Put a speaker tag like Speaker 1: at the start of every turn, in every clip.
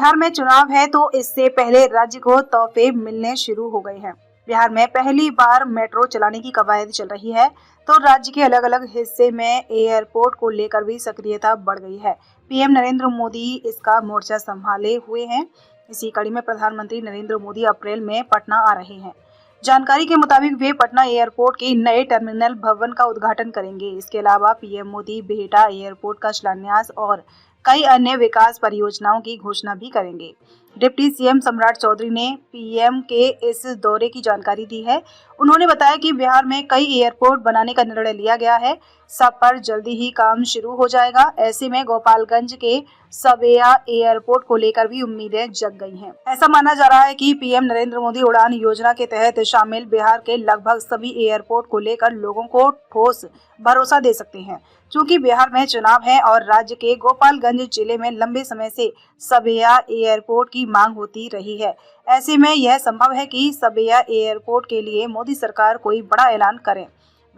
Speaker 1: बिहार में चुनाव है तो इससे पहले राज्य को तोहफे मिलने शुरू हो गए हैं। बिहार में पहली बार मेट्रो चलाने की कवायद चल रही है तो राज्य के अलग अलग हिस्से में एयरपोर्ट को लेकर भी सक्रियता बढ़ गई है। पीएम नरेंद्र मोदी इसका मोर्चा संभाले हुए हैं। इसी कड़ी में प्रधानमंत्री नरेंद्र मोदी अप्रैल में पटना आ रहे हैं। जानकारी के मुताबिक वे पटना एयरपोर्ट के नए टर्मिनल भवन का उद्घाटन करेंगे। इसके अलावा पीएम मोदी बिहटा एयरपोर्ट का शिलान्यास और कई अन्य विकास परियोजनाओं की घोषणा भी करेंगे। डिप्टी सीएम सम्राट चौधरी ने पीएम के इस दौरे की जानकारी दी है। उन्होंने बताया कि बिहार में कई एयरपोर्ट बनाने का निर्णय लिया गया है, सब पर जल्दी ही काम शुरू हो जाएगा। ऐसे में गोपालगंज के सवेया एयरपोर्ट को लेकर भी उम्मीदें जग गई हैं। ऐसा माना जा रहा है कि पीएम नरेंद्र मोदी उड़ान योजना के तहत शामिल बिहार के लगभग सभी एयरपोर्ट को लेकर लोगों को ठोस भरोसा दे सकते हैं। चूंकि बिहार में चुनाव है और राज्य के गोपालगंज जिले में लंबे समय से सवेया एयरपोर्ट की मांग होती रही है, ऐसे में यह संभव है कि सवेया एयरपोर्ट के लिए मोदी सरकार कोई बड़ा ऐलान करे।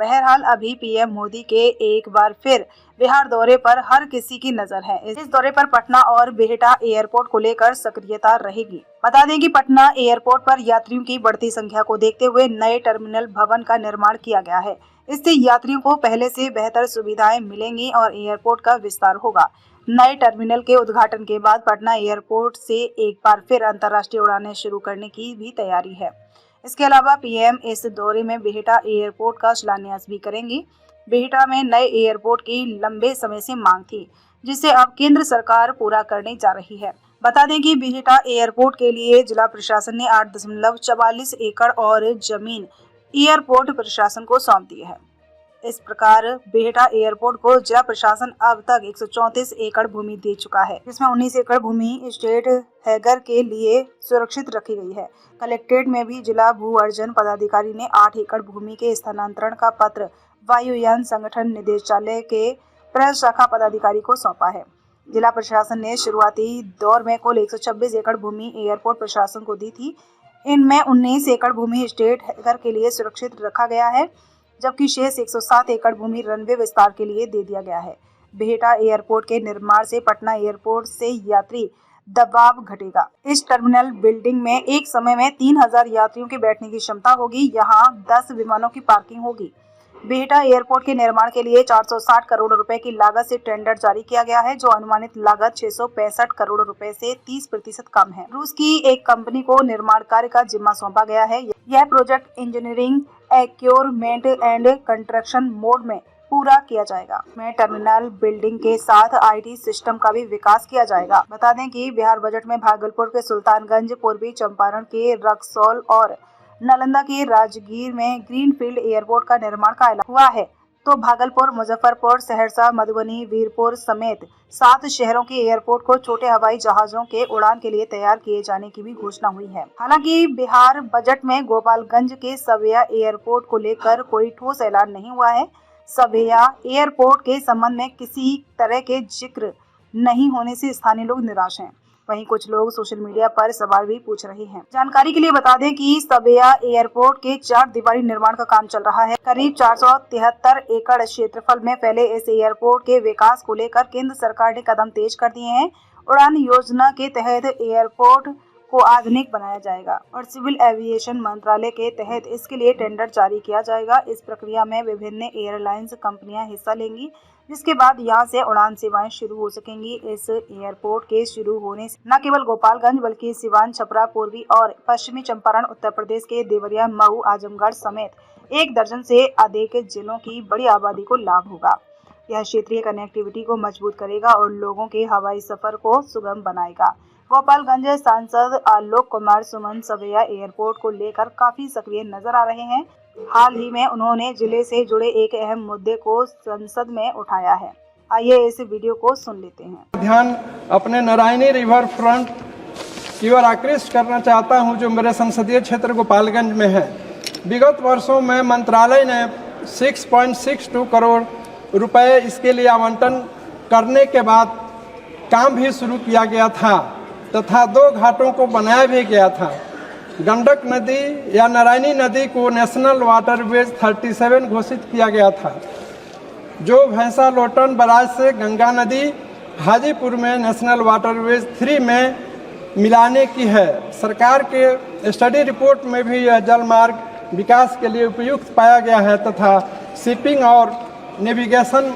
Speaker 1: बहरहाल अभी पीएम मोदी के एक बार फिर बिहार दौरे पर हर किसी की नजर है। इस दौरे पर पटना और बिहटा एयरपोर्ट को लेकर सक्रियता रहेगी। बता दें कि पटना एयरपोर्ट पर यात्रियों की बढ़ती संख्या को देखते हुए नए टर्मिनल भवन का निर्माण किया गया है। इससे यात्रियों को पहले से बेहतर सुविधाएं मिलेंगी और एयरपोर्ट का विस्तार होगा। नए टर्मिनल के उद्घाटन के बाद पटना एयरपोर्ट से एक बार फिर अंतर्राष्ट्रीय उड़ानें शुरू करने की भी तैयारी है। इसके अलावा पीएम इस दौरे में बिहटा एयरपोर्ट का शिलान्यास भी करेंगे। बिहटा में नए एयरपोर्ट की लंबे समय से मांग थी, जिसे अब केंद्र सरकार पूरा करने जा रही है। बता दें कि बिहटा एयरपोर्ट के लिए जिला प्रशासन ने 8.44 एकड़ और जमीन एयरपोर्ट प्रशासन को सौंप दी है। इस प्रकार बिहटा एयरपोर्ट को जिला प्रशासन अब तक 134 एकड़ भूमि दे चुका है, जिसमें 19 एकड़ भूमि स्टेट हैगर के लिए सुरक्षित रखी गई है। कलेक्ट्रेट में भी जिला भू अर्जन पदाधिकारी ने 8 एकड़ भूमि के स्थानांतरण का पत्र वायुयान संगठन निदेशालय के प्रदेश शाखा पदाधिकारी को सौंपा है। जिला प्रशासन ने शुरुआती दौर में कुल 126 एकड़ भूमि एयरपोर्ट प्रशासन को दी थी। इनमें 19 एकड़ भूमि स्टेट हैगर के लिए सुरक्षित रखा गया है, जबकि शेष 107 एकड़ भूमि रनवे विस्तार के लिए दे दिया गया है। बिहटा एयरपोर्ट के निर्माण से पटना एयरपोर्ट से यात्री दबाव घटेगा। इस टर्मिनल बिल्डिंग में एक समय में 3000 यात्रियों के बैठने की क्षमता होगी। यहाँ 10 विमानों की पार्किंग होगी। बिहटा एयरपोर्ट के निर्माण के लिए 460 करोड़ रुपए की लागत से टेंडर जारी किया गया है, जो अनुमानित लागत 665 करोड़ रुपए से 30% कम है। रूस की एक कंपनी को निर्माण कार्य का जिम्मा सौंपा गया है। यह project engineering, procurement and construction mode में पूरा किया जाएगा। में टर्मिनल बिल्डिंग के साथ आईटी सिस्टम का भी विकास किया जाएगा। बता दें कि बिहार बजट में भागलपुर के सुल्तानगंज, पूर्वी चंपारण के रक्सौल और नालंदा के राजगीर में ग्रीनफील्ड एयरपोर्ट का निर्माण का ऐलान हुआ है, तो भागलपुर, मुजफ्फरपुर, सहरसा, मधुबनी, वीरपुर समेत 7 शहरों के एयरपोर्ट को छोटे हवाई जहाजों के उड़ान के लिए तैयार किए जाने की भी घोषणा हुई है। हालांकि बिहार बजट में गोपालगंज के सवेया एयरपोर्ट को लेकर कोई ठोस ऐलान नहीं हुआ है। सवेया एयरपोर्ट के संबंध में किसी तरह के जिक्र नहीं होने से स्थानीय लोग निराश हैं। वहीं कुछ लोग सोशल मीडिया पर सवाल भी पूछ रहे हैं। जानकारी के लिए बता दें कि सवेया एयरपोर्ट के 4 दीवारी निर्माण का काम चल रहा है। करीब 473 एकड़ क्षेत्रफल में फैले इस एयरपोर्ट के विकास को लेकर केंद्र सरकार ने कदम तेज कर दिए हैं। उड़ान योजना के तहत एयरपोर्ट को आधुनिक बनाया जाएगा और सिविल एविएशन मंत्रालय के तहत इसके लिए टेंडर जारी किया जाएगा। इस प्रक्रिया में विभिन्न एयरलाइंस कंपनियां हिस्सा लेंगी, जिसके बाद यहां से उड़ान सेवाएं शुरू हो सकेंगी। इस एयरपोर्ट के शुरू होने से न केवल गोपालगंज बल्कि सिवान, छपरा, पूर्वी और पश्चिमी चंपारण, उत्तर प्रदेश के देवरिया, मऊ, आजमगढ़ समेत 1 दर्जन से अधिक जिलों की बड़ी आबादी को लाभ होगा। यह क्षेत्रीय कनेक्टिविटी को मजबूत करेगा और लोगों के हवाई सफर को सुगम बनाएगा। गोपालगंज सांसद आलोक कुमार सुमन सवेया एयरपोर्ट को लेकर काफी सक्रिय नजर आ रहे हैं। हाल ही में उन्होंने जिले से जुड़े एक अहम मुद्दे को संसद में उठाया है। आइए इस वीडियो को सुन लेते हैं।
Speaker 2: ध्यान अपने नारायणी रिवर फ्रंट की ओर आकृष्ट करना चाहता हूं, जो मेरे संसदीय क्षेत्र गोपालगंज में है। विगत वर्षों में मंत्रालय ने 6.62 करोड़ रुपए इसके लिए आवंटन करने के बाद काम भी शुरू किया गया था तथा 2 घाटों को बनाया भी गया था। गंडक नदी या नारायणी नदी को नेशनल वाटरवेज 37 घोषित किया गया था, जो भैंसा लोटन बराज से गंगा नदी, हाजीपुर में नेशनल वाटरवेज 3 में मिलाने की है। सरकार के स्टडी रिपोर्ट में भी यह जल मार्ग विकास के लिए उपयुक्त पाया गया है तथा शिपिंग और नेविगेशन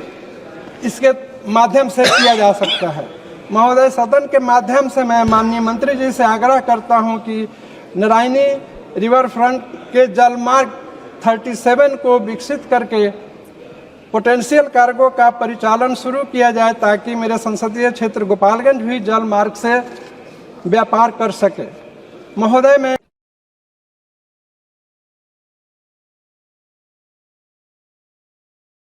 Speaker 2: इसके माध्यम से किया जा सकता है। महोदय, सदन के माध्यम से मैं माननीय मंत्री जी से आग्रह करता हूं कि नारायणी रिवर फ्रंट के जल मार्ग 37 को विकसित करके पोटेंशियल कार्गो का परिचालन शुरू किया जाए ताकि मेरे संसदीय क्षेत्र गोपालगंज भी जल मार्ग से व्यापार कर सके। महोदय, मैं